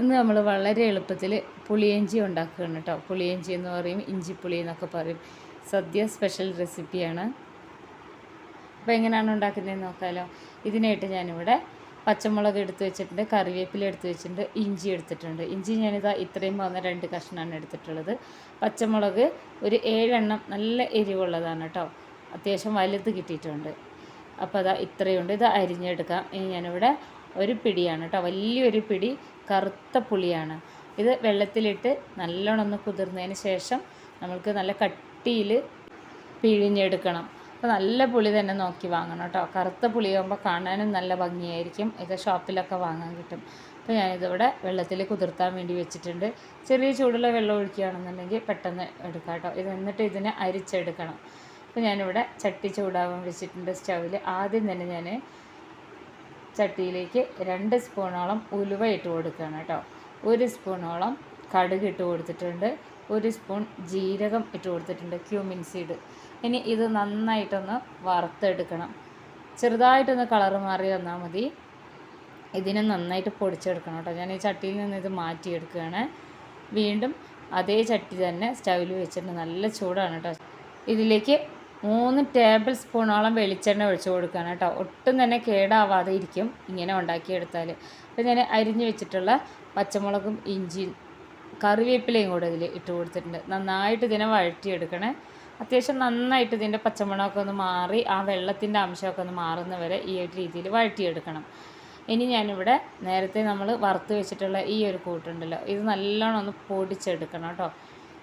ഇന്ന് നമ്മൾ വളരെ എളുപ്പത്തിൽ പുളിയിഞ്ചി ഉണ്ടാക്കുകയാണ് കേട്ടോ. പുളിയിഞ്ചി എന്ന് പറയും, ഇഞ്ചിപ്പുളി എന്നൊക്കെ പറയും. സദ്യ സ്പെഷ്യൽ റെസിപ്പിയാണ്. അപ്പോൾ എങ്ങനെയാണ് ഉണ്ടാക്കുന്നതെന്ന് നോക്കാമല്ലോ. ഇതിനായിട്ട് ഞാനിവിടെ പച്ചമുളക് എടുത്ത് വെച്ചിട്ടുണ്ട്, കറിവേപ്പില എടുത്ത് വെച്ചിട്ടുണ്ട്, ഇഞ്ചി എടുത്തിട്ടുണ്ട്. ഇഞ്ചി ഞാനിതാ ഇത്രയും പോകുന്ന 2 കഷ്ണമാണ് എടുത്തിട്ടുള്ളത്. പച്ചമുളക് ഒരു 7 എണ്ണം നല്ല എരിവുള്ളതാണ് കേട്ടോ. അത്യാവശ്യം വലുത് കിട്ടിയിട്ടുണ്ട്. അപ്പോൾ അതാ ഇത്രയുണ്ട്. ഇത് അരിഞ്ഞെടുക്കാം. ഇനി ഞാനിവിടെ ഒരു പിടിയാണ് കേട്ടോ, വലിയൊരു പിടി കറുത്ത പുളിയാണ്. ഇത് വെള്ളത്തിലിട്ട് നല്ലോണം ഒന്ന് കുതിർന്നതിന് ശേഷം നമ്മൾക്ക് നല്ല കട്ടിയിൽ പിഴിഞ്ഞെടുക്കണം. അപ്പോൾ നല്ല പുളി തന്നെ നോക്കി വാങ്ങണം കേട്ടോ. കറുത്ത പുളിയാകുമ്പോൾ കാണാനും നല്ല ഭംഗിയായിരിക്കും. ഇത് ഷോപ്പിലൊക്കെ വാങ്ങാൻ കിട്ടും. അപ്പോൾ ഞാനിതിവിടെ വെള്ളത്തിൽ കുതിർത്താൻ വേണ്ടി വെച്ചിട്ടുണ്ട്. ചെറിയ ചൂടുള്ള വെള്ളം ഒഴിക്കുകയാണെന്നുണ്ടെങ്കിൽ പെട്ടെന്ന് എടുക്കാം കേട്ടോ. ഇത് എന്നിട്ട് ഇതിനെ അരിച്ചെടുക്കണം. അപ്പോൾ ഞാനിവിടെ ചട്ടി ചൂടാവാൻ വെച്ചിട്ടുണ്ട് സ്റ്റൗവിൽ. ആദ്യം തന്നെ ഞാൻ ചട്ടിയിലേക്ക് 2 സ്പൂണോളം ഉലുവ ഇട്ട് കൊടുക്കുകയാണ് കേട്ടോ. 1 സ്പൂണോളം കടുക് ഇട്ട് കൊടുത്തിട്ടുണ്ട്. 1 സ്പൂൺ ജീരകം ഇട്ട് കൊടുത്തിട്ടുണ്ട്, ക്യൂമിൻ സീഡ്. ഇനി ഇത് നന്നായിട്ടൊന്ന് വറുത്തെടുക്കണം. ചെറുതായിട്ടൊന്ന് കളറ് മാറി വന്നാൽ മതി. ഇതിനെ നന്നായിട്ട് പൊടിച്ചെടുക്കണം കേട്ടോ. ഞാൻ ഈ ചട്ടിയിൽ നിന്ന് ഇത് മാറ്റിയെടുക്കുകയാണ്. വീണ്ടും അതേ ചട്ടി തന്നെ സ്റ്റൗവിൽ വെച്ചിട്ട് നല്ല ചൂടാണ് കേട്ടോ. ഇതിലേക്ക് 3 ടേബിൾ സ്പൂണോളം വെളിച്ചെണ്ണ ഒഴിച്ച് കൊടുക്കുകയാണ് കേട്ടോ. ഒട്ടും തന്നെ കേടാവാതെ ഇരിക്കും ഇങ്ങനെ ഉണ്ടാക്കിയെടുത്താൽ. അപ്പോൾ ഞാൻ അരിഞ്ഞ് വെച്ചിട്ടുള്ള പച്ചമുളകും ഇഞ്ചിയും കറിവേപ്പിലയും കൂടെ ഇതിൽ ഇട്ട് കൊടുത്തിട്ടുണ്ട്. നന്നായിട്ട് ഇതിനെ വഴറ്റിയെടുക്കണേ. അത്യാവശ്യം നന്നായിട്ട് ഇതിൻ്റെ പച്ചമുളകൊക്കെ ഒന്ന് മാറി ആ വെള്ളത്തിൻ്റെ അംശമൊക്കെ ഒന്ന് മാറുന്ന വരെ ഈ ഒരു രീതിയിൽ വഴറ്റിയെടുക്കണം. ഇനി ഞാനിവിടെ നേരത്തെ നമ്മൾ വറുത്ത് വെച്ചിട്ടുള്ള ഈ ഒരു കൂട്ടുണ്ടല്ലോ, ഇത് നല്ലോണം ഒന്ന് പൊടിച്ചെടുക്കണം കേട്ടോ.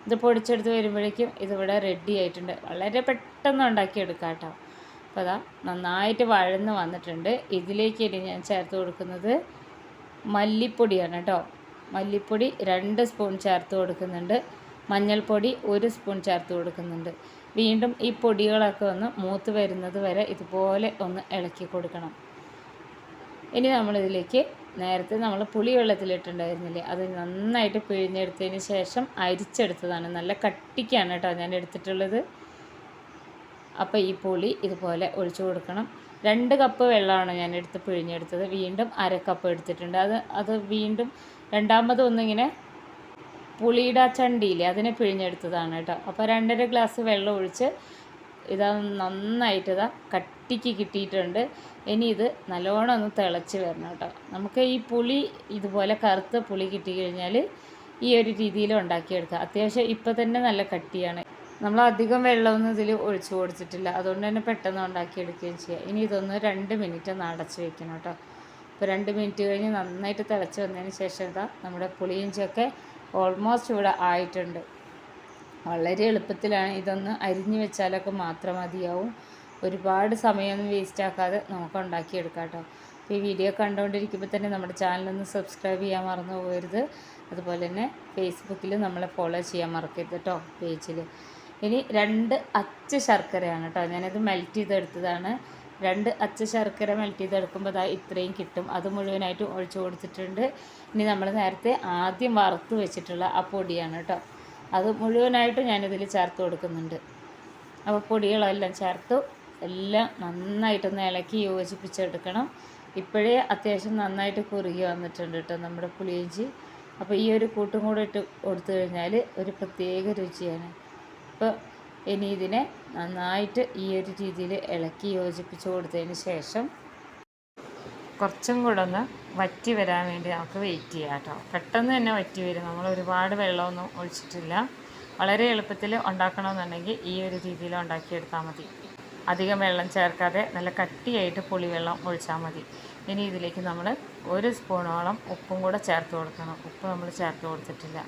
ഇത് പൊടിച്ചെടുത്ത് വരുമ്പോഴേക്കും ഇതിവിടെ റെഡി ആയിട്ടുണ്ട്. വളരെ പെട്ടെന്ന് ഉണ്ടാക്കിയെടുക്കാം കേട്ടോ. അപ്പോൾ അതാ നന്നായിട്ട് വഴന്ന് വന്നിട്ടുണ്ട്. ഇതിലേക്ക് ഇനി ഞാൻ ചേർത്ത് കൊടുക്കുന്നത് മല്ലിപ്പൊടിയാണ് കേട്ടോ. മല്ലിപ്പൊടി 2 സ്പൂൺ ചേർത്ത് കൊടുക്കുന്നുണ്ട്. മഞ്ഞൾപ്പൊടി 1 സ്പൂൺ ചേർത്ത് കൊടുക്കുന്നുണ്ട്. വീണ്ടും ഈ പൊടികളൊക്കെ ഒന്ന് മൂത്ത് വരുന്നത് വരെ ഇതുപോലെ ഒന്ന് ഇളക്കി കൊടുക്കണം. ഇനി നമ്മളിതിലേക്ക് നേരത്തെ നമ്മൾ പുളി വെള്ളത്തിലിട്ടുണ്ടായിരുന്നില്ലേ, അത് നന്നായിട്ട് പിഴിഞ്ഞെടുത്തതിന് ശേഷം അരിച്ചെടുത്തതാണ്. നല്ല കട്ടിക്കാണ് കേട്ടോ ഞാൻ എടുത്തിട്ടുള്ളത്. അപ്പോൾ ഈ പുളി ഇതുപോലെ ഒഴിച്ചു കൊടുക്കണം. 2 കപ്പ് വെള്ളമാണ് ഞാൻ എടുത്ത് പിഴിഞ്ഞെടുത്തത്. വീണ്ടും 1/2 കപ്പ് എടുത്തിട്ടുണ്ട്. അത് വീണ്ടും രണ്ടാമതൊന്നിങ്ങനെ പുളിയുടെ ചണ്ടിയില്ലേ, അതിനെ പിഴിഞ്ഞെടുത്തതാണ് കേട്ടോ. അപ്പോൾ 2.5 ഗ്ലാസ് വെള്ളം ഒഴിച്ച് ഇതാ നന്നായിട്ട് ഇതാ കട്ടിക്ക് കിട്ടിയിട്ടുണ്ട്. ഇനി ഇത് നല്ലോണം ഒന്ന് തിളച്ച് വരണം കേട്ടോ. നമുക്ക് ഈ പുളി ഇതുപോലെ കറുത്ത പുളി കിട്ടിക്കഴിഞ്ഞാൽ ഈ ഒരു രീതിയിൽ ഉണ്ടാക്കിയെടുക്കുക. അത്യാവശ്യം ഇപ്പോൾ തന്നെ നല്ല കട്ടിയാണ്. നമ്മൾ അധികം വെള്ളമൊന്നും ഇതിൽ ഒഴിച്ചു കൊടുത്തിട്ടില്ല, അതുകൊണ്ട് തന്നെ പെട്ടെന്ന് ഉണ്ടാക്കിയെടുക്കുകയും ചെയ്യുക. ഇനി ഇതൊന്ന് 2 മിനിറ്റ് ഒന്ന് അടച്ച് വെക്കണം കേട്ടോ. ഇപ്പോൾ 2 മിനിറ്റ് കഴിഞ്ഞ് നന്നായിട്ട് തിളച്ച് വന്നതിന് ശേഷം ഇതാ നമ്മുടെ പുളിയിഞ്ചിയൊക്കെ ഓൾമോസ്റ്റ് ഇവിടെ ആയിട്ടുണ്ട്. വളരെ എളുപ്പത്തിലാണ്. ഇതൊന്ന് അരിഞ്ഞ് വെച്ചാലൊക്കെ മാത്രം മതിയാവും. ഒരുപാട് സമയമൊന്നും വേസ്റ്റ് ആക്കാതെ നമുക്ക് ഉണ്ടാക്കിയെടുക്കാം കേട്ടോ. അപ്പോൾ ഈ വീഡിയോ കണ്ടുകൊണ്ടിരിക്കുമ്പോൾ തന്നെ നമ്മുടെ ചാനലൊന്ന് സബ്സ്ക്രൈബ് ചെയ്യാൻ മറന്നു പോകരുത്. അതുപോലെ തന്നെ ഫേസ്ബുക്കിൽ നമ്മളെ ഫോളോ ചെയ്യാൻ മറക്കരുത് കേട്ടോ, പേജിൽ. ഇനി 2 അച്ച് ശർക്കരയാണ് കേട്ടോ. ഞാനത് മെൽറ്റ് ചെയ്തെടുത്തതാണ്. 2 അച്ച് ശർക്കര മെൽറ്റ് ചെയ്തെടുക്കുമ്പോൾ അതാ ഇത്രയും കിട്ടും. അത് മുഴുവനായിട്ട് ഒഴിച്ചു കൊടുത്തിട്ടുണ്ട്. ഇനി നമ്മൾ നേരത്തെ ആദ്യം വറുത്ത് വെച്ചിട്ടുള്ള ആ പൊടിയാണ് കേട്ടോ, അത് മുഴുവനായിട്ട് ഞാനിതിൽ ചേർത്ത് കൊടുക്കുന്നുണ്ട്. അപ്പോൾ പൊടികളെല്ലാം ചേർത്തു. എല്ലാം നന്നായിട്ടൊന്ന് ഇളക്കി യോജിപ്പിച്ചെടുക്കണം. ഇപ്പോഴേ അത്യാവശ്യം നന്നായിട്ട് കുറുകി വന്നിട്ടുണ്ട് കേട്ടോ നമ്മുടെ പുളിയിഞ്ചി. അപ്പോൾ ഈ ഒരു കൂട്ടും കൂടെ ഇട്ട് കൊടുത്തു കഴിഞ്ഞാൽ ഒരു പ്രത്യേക രുചിയാണ്. അപ്പോൾ ഇനി ഇതിനെ നന്നായിട്ട് ഈ ഒരു രീതിയിൽ ഇളക്കി യോജിപ്പിച്ച് കൊടുത്തതിന് ശേഷം കുറച്ചും കൂടെ ഒന്ന് വറ്റി വരാൻ വേണ്ടി നമുക്ക് വെയിറ്റ് ചെയ്യാം കേട്ടോ. പെട്ടെന്ന് തന്നെ വറ്റി വരും. നമ്മൾ ഒരുപാട് വെള്ളമൊന്നും ഒഴിച്ചിട്ടില്ല. വളരെ എളുപ്പത്തിൽ ഉണ്ടാക്കണമെന്നുണ്ടെങ്കിൽ ഈ ഒരു രീതിയിൽ ഉണ്ടാക്കിയെടുത്താൽ മതി. അധികം വെള്ളം ചേർക്കാതെ നല്ല കട്ടിയായിട്ട് പുളിവെള്ളം ഒഴിച്ചാൽ മതി. ഇനി ഇതിലേക്ക് നമ്മൾ 1 സ്പൂണോളം ഉപ്പും കൂടെ ചേർത്ത് കൊടുക്കണം. ഉപ്പ് നമ്മൾ ചേർത്ത് കൊടുത്തിട്ടില്ല.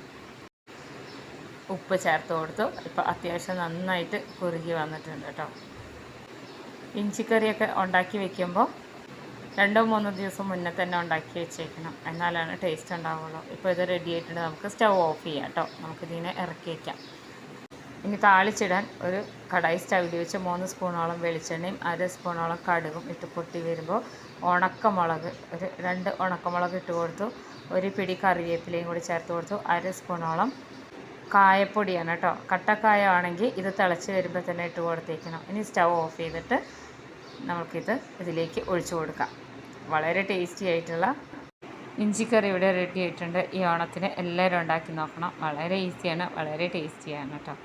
ഉപ്പ് ചേർത്ത് കൊടുത്തു. ഇപ്പോൾ അത്യാവശ്യം നന്നായിട്ട് കുറുകി വന്നിട്ടുണ്ട് കേട്ടോ. ഇഞ്ചിക്കറിയൊക്കെ ഉണ്ടാക്കി വെക്കുമ്പോൾ 2-3 ദിവസം മുന്നേ തന്നെ ഉണ്ടാക്കി വെച്ചേക്കണം, എന്നാലാണ് ടേസ്റ്റ് ഉണ്ടാവുള്ളൂ. ഇപ്പോൾ ഇത് റെഡി ആയിട്ടുണ്ട്. നമുക്ക് സ്റ്റൗ ഓഫ് ചെയ്യാം കേട്ടോ. നമുക്കിതിനെ ഇറക്കി വയ്ക്കാം. ഇനി താളിച്ചിടാൻ ഒരു കടായി സ്റ്റൗവിൽ വെച്ച് 3 സ്പൂണോളം വെളിച്ചെണ്ണയും 1/2 സ്പൂണോളം കടുകും ഇട്ട് പൊട്ടി വരുമ്പോൾ ഉണക്കമുളക് 2 ഉണക്കമുളക് ഇട്ട് കൊടുത്തു. 1 പിടി കറിവേപ്പിലയും കൂടി ചേർത്ത് കൊടുത്തു. 1/2 സ്പൂണോളം കായപ്പൊടിയാണ് കേട്ടോ. കട്ടക്കായ ആണെങ്കിൽ ഇത് തിളച്ച് വരുമ്പോൾ തന്നെ ഇട്ട് കൊടുത്തേക്കണം. ഇനി സ്റ്റൗ ഓഫ് ചെയ്തിട്ട് നമുക്കിത് ഇതിലേക്ക് ഒഴിച്ചു കൊടുക്കാം. വളരെ ടേസ്റ്റി ആയിട്ടുള്ള ഇഞ്ചിക്കറി ഇവിടെ റെഡി ആയിട്ടുണ്ട്. ഈ ഓണത്തിന് എല്ലാവരും ഉണ്ടാക്കി നോക്കണം. വളരെ ഈസിയാണ്, വളരെ ടേസ്റ്റിയാണ് കേട്ടോ.